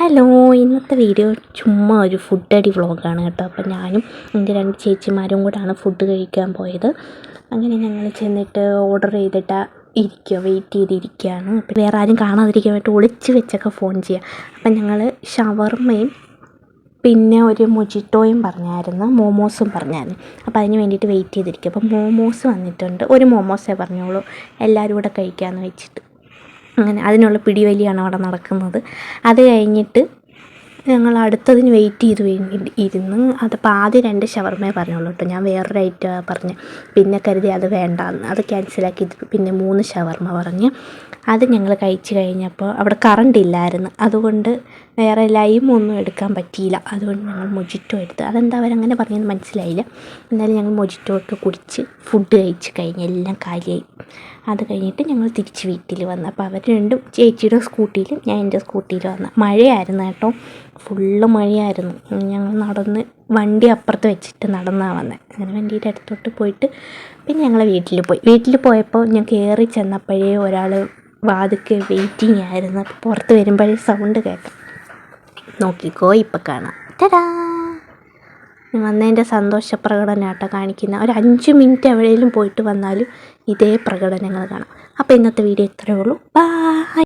Hello, ഇന്നത്തെ video ചുമ്മാ ഒരു ഫുഡ് അടി വ്ളോഗാണ് കേട്ടോ. അപ്പോൾ ഞാനും എൻ്റെ 2 ചേച്ചിമാരും കൂടാണ് ഫുഡ് കഴിക്കാൻ പോയത്. അങ്ങനെ ഞങ്ങൾ ചെന്നിട്ട് ഓർഡർ ചെയ്തിട്ട് വെയിറ്റ് ചെയ്തിരിക്കുകയാണ്. അപ്പോൾ വേറെ ആരും കാണാതിരിക്കാൻ വേണ്ടി ഒളിച്ച് വെച്ചൊക്കെ ഫോൺ ചെയ്യുക. അപ്പം ഞങ്ങൾ ഷവർമ്മയും പിന്നെ ഒരു മൊജിറ്റോയും പറഞ്ഞായിരുന്നു, മോമോസും പറഞ്ഞായിരുന്നു. അപ്പോൾ അതിന് വേണ്ടിയിട്ട് വെയിറ്റ് ചെയ്തിരിക്കുക. അപ്പോൾ മോമോസ് വന്നിട്ടുണ്ട്. ഒരു മോമോസേ പറഞ്ഞോളൂ, എല്ലാവരും കൂടെ കഴിക്കാമെന്ന് വെച്ചിട്ട്. അങ്ങനെ അതിനുള്ള പിടിവലിയാണ് അവിടെ നടക്കുന്നത്. അത് കഴിഞ്ഞിട്ട് ഞങ്ങൾ അടുത്തതിന് വെയിറ്റ് ചെയ്ത് ഇരുന്ന്. അതപ്പോൾ ആദ്യം 2 ഷവർമ്മയെ പറഞ്ഞോളൂ കേട്ടോ. ഞാൻ വേറൊരു ഐറ്റം പറഞ്ഞ്, പിന്നെ കരുതി അത് വേണ്ടാന്ന്, അത് ക്യാൻസലാക്കി. പിന്നെ 3 ഷവർമ്മ പറഞ്ഞ് അത് ഞങ്ങൾ കഴിച്ച് കഴിഞ്ഞപ്പോൾ അവിടെ കറണ്ട് ഇല്ലായിരുന്നു. അതുകൊണ്ട് വേറെ ലൈമൊന്നും എടുക്കാൻ പറ്റിയില്ല. അതുകൊണ്ട് ഞങ്ങൾ മൊജിറ്റോ എടുത്ത്. അതെന്താ അവരങ്ങനെ പറഞ്ഞതെന്ന് മനസ്സിലായില്ല. എന്നാലും ഞങ്ങൾ മൊജിറ്റോ ഒക്കെ കുടിച്ച് ഫുഡ് കഴിച്ച് കഴിഞ്ഞ് എല്ലാം കാലിയായി. അത് കഴിഞ്ഞിട്ട് ഞങ്ങൾ തിരിച്ച് വീട്ടിൽ വന്നു. അപ്പോൾ അവർ രണ്ടും ചേച്ചിയുടെ സ്കൂട്ടിയിലും ഞാൻ എൻ്റെ സ്കൂട്ടിയിലും വന്നു. മഴയായിരുന്നു കേട്ടോ, ഫുള്ള് മഴയായിരുന്നു. ഞങ്ങൾ നടന്ന് വണ്ടി അപ്പുറത്ത് വെച്ചിട്ട് നടന്നാണ് വന്നത്. അങ്ങനെ വണ്ടിയുടെ അടുത്തോട്ട് പോയിട്ട് പിന്നെ ഞങ്ങൾ വീട്ടിൽ പോയപ്പോൾ ഞാൻ കയറി ചെന്നപ്പോഴേ ഒരാൾ വാതിൽക്ക് വെയിറ്റിംഗ് ആയിരുന്നു. അപ്പോൾ പുറത്ത് വരുമ്പോഴേ സൗണ്ട് കേൾക്കാം. നോക്കിക്കോ, ഇപ്പം കാണാം. തടാ, വന്നതിൻ്റെ സന്തോഷപ്രകടനമാട്ടോ കാണിക്കുന്ന. ഒരു 5 മിനിറ്റ് എവിടെയെങ്കിലും പോയിട്ട് വന്നാലും ഇതേ പ്രകടനങ്ങൾ കാണാം. അപ്പോൾ ഇന്നത്തെ വീഡിയോ ഇത്രയേ ഉള്ളൂ. ബൈ.